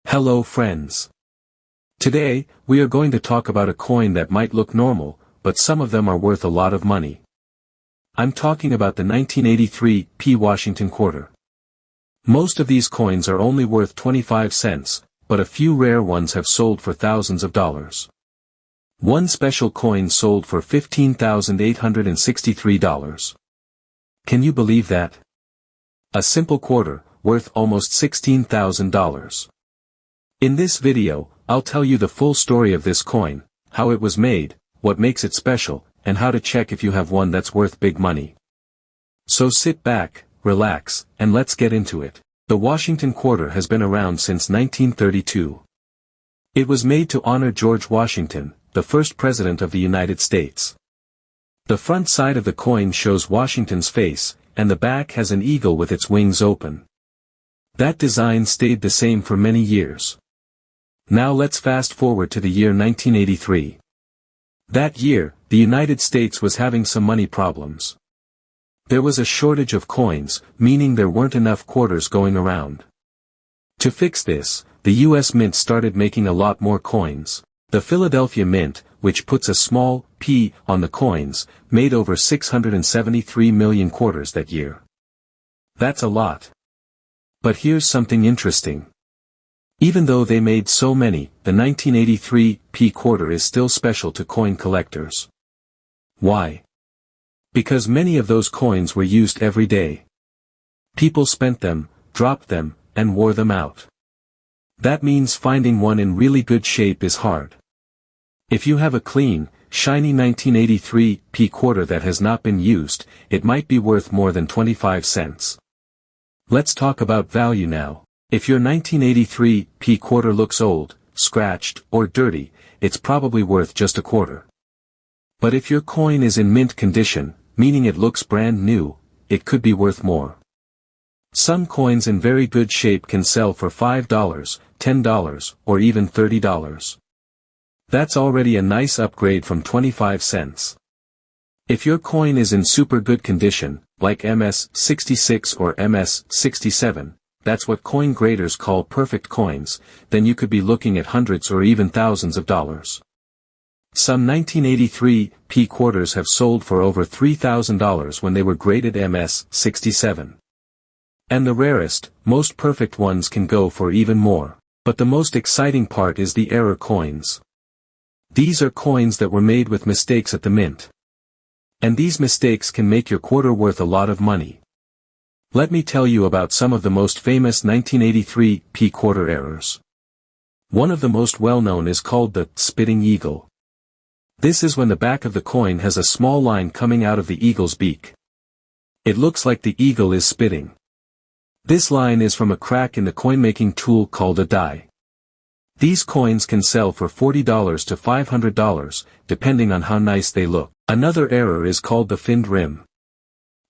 Hello friends. Today, we are going to talk about a coin that might look normal, but some of them are worth a lot of money. I'm talking about the 1983 P. Washington quarter. Most of these coins are only worth 25 cents, but a few rare ones have sold for thousands of dollars. One special coin sold for $15,863. Can you believe that? A simple quarter, worth almost $16,000. In this video, I'll tell you the full story of this coin, how it was made, what makes it special, and how to check if you have one that's worth big money. So sit back, relax, and let's get into it. The Washington quarter has been around since 1932. It was made to honor George Washington, the first president of the United States. The front side of the coin shows Washington's face, and the back has an eagle with its wings open. That design stayed the same for many years. Now let's fast forward to the year 1983. That year, the United States was having some money problems. There was a shortage of coins, meaning there weren't enough quarters going around. To fix this, the U.S. Mint started making a lot more coins. The Philadelphia Mint, which puts a small p on the coins, made over 673 million quarters that year. That's a lot. But here's something interesting. Even though they made so many, the 1983 P quarter is still special to coin collectors. Why? Because many of those coins were used every day. People spent them, dropped them, and wore them out. That means finding one in really good shape is hard. If you have a clean, shiny 1983 P quarter that has not been used, it might be worth more than 25 cents. Let's talk about value now. If your 1983 P quarter looks old, scratched, or dirty, it's probably worth just a quarter. But if your coin is in mint condition, meaning it looks brand new, it could be worth more. Some coins in very good shape can sell for $5, $10, or even $30. That's already a nice upgrade from 25 cents. If your coin is in super good condition, like MS-66 or MS-67, that's what coin graders call perfect coins, then you could be looking at hundreds or even thousands of dollars. Some 1983 P quarters have sold for over $3,000 when they were graded MS-67. And the rarest, most perfect ones can go for even more. But the most exciting part is the error coins. These are coins that were made with mistakes at the mint. And these mistakes can make your quarter worth a lot of money. Let me tell you about some of the most famous 1983 P quarter errors. One of the most well-known is called the spitting eagle. This is when the back of the coin has a small line coming out of the eagle's beak. It looks like the eagle is spitting. This line is from a crack in the coin-making tool called a die. These coins can sell for $40 to $500, depending on how nice they look. Another error is called the finned rim.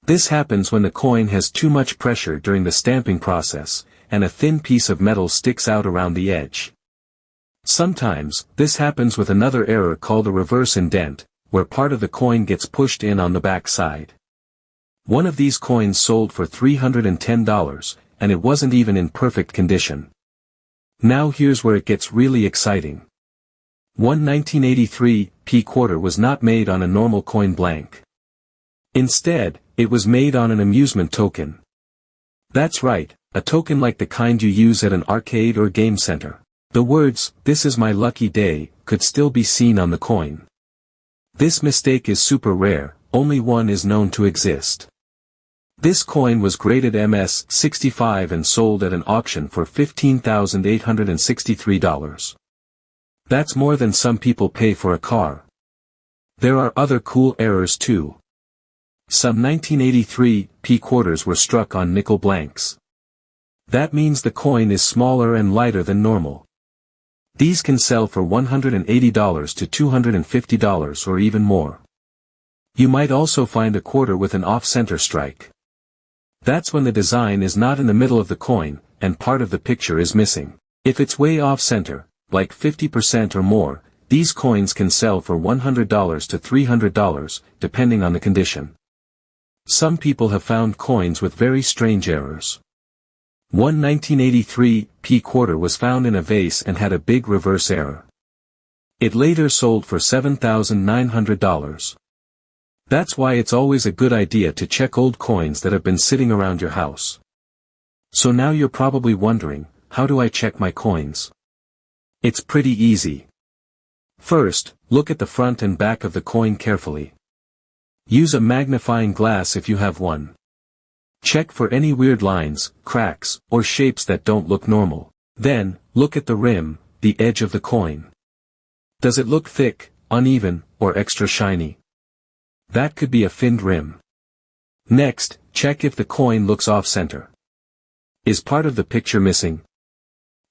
This happens when the coin has too much pressure during the stamping process, and a thin piece of metal sticks out around the edge. Sometimes, this happens with another error called a reverse indent, where part of the coin gets pushed in on the back side. One of these coins sold for $310, and it wasn't even in perfect condition. Now here's where it gets really exciting. One 1983 P quarter was not made on a normal coin blank. Instead, it was made on an amusement token. That's right, a token like the kind you use at an arcade or game center. The words, "This is my lucky day," could still be seen on the coin. This mistake is super rare, only one is known to exist. This coin was graded MS-65 and sold at an auction for $15,863. That's more than some people pay for a car. There are other cool errors too. Some 1983 P quarters were struck on nickel blanks. That means the coin is smaller and lighter than normal. These can sell for $180 to $250 or even more. You might also find a quarter with an off-center strike. That's when the design is not in the middle of the coin, and part of the picture is missing. If it's way off-center, like 50% or more, these coins can sell for $100 to $300, depending on the condition. Some people have found coins with very strange errors. One 1983 P quarter was found in a vase and had a big reverse error. It later sold for $7,900. That's why it's always a good idea to check old coins that have been sitting around your house. So now you're probably wondering, how do I check my coins? It's pretty easy. First, look at the front and back of the coin carefully. Use a magnifying glass if you have one. Check for any weird lines, cracks, or shapes that don't look normal. Then, look at the rim, the edge of the coin. Does it look thick, uneven, or extra shiny? That could be a finned rim. Next, check if the coin looks off-center. Is part of the picture missing?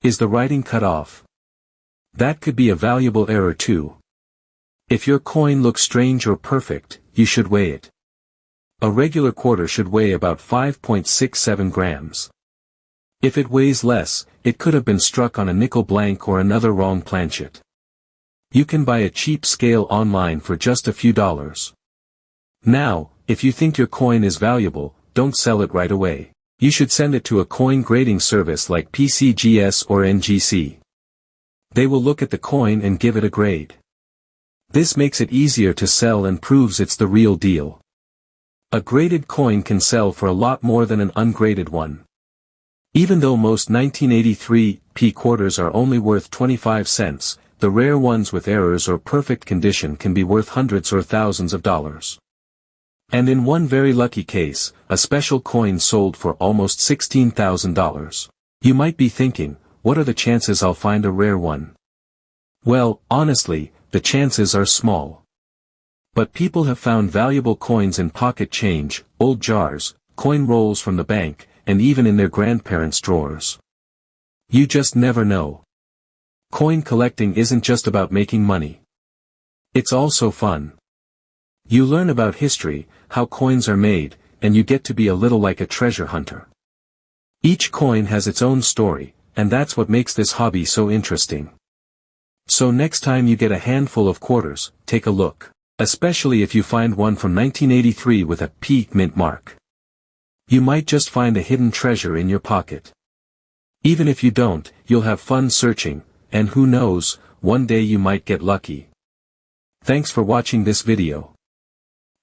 Is the writing cut off? That could be a valuable error too. If your coin looks strange or perfect, you should weigh it. A regular quarter should weigh about 5.67 grams. If it weighs less, it could have been struck on a nickel blank or another wrong planchet. You can buy a cheap scale online for just a few dollars. Now, if you think your coin is valuable, don't sell it right away. You should send it to a coin grading service like PCGS or NGC. They will look at the coin and give it a grade. This makes it easier to sell and proves it's the real deal. A graded coin can sell for a lot more than an ungraded one. Even though most 1983 P quarters are only worth 25 cents, the rare ones with errors or perfect condition can be worth hundreds or thousands of dollars. And in one very lucky case, a special coin sold for almost $16,000. You might be thinking, what are the chances I'll find a rare one? Well, honestly, the chances are small. But people have found valuable coins in pocket change, old jars, coin rolls from the bank, and even in their grandparents' drawers. You just never know. Coin collecting isn't just about making money. It's also fun. You learn about history, how coins are made, and you get to be a little like a treasure hunter. Each coin has its own story, and that's what makes this hobby so interesting. So next time you get a handful of quarters, take a look. Especially if you find one from 1983 with a P mint mark. You might just find a hidden treasure in your pocket. Even if you don't, you'll have fun searching, and who knows, one day you might get lucky. Thanks for watching this video.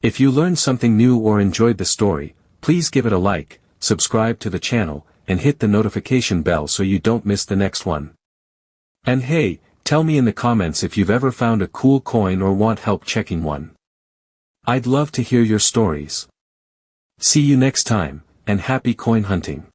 If you learned something new or enjoyed the story, please give it a like, subscribe to the channel, and hit the notification bell so you don't miss the next one. And hey, tell me in the comments if you've ever found a cool coin or want help checking one. I'd love to hear your stories. See you next time, and happy coin hunting.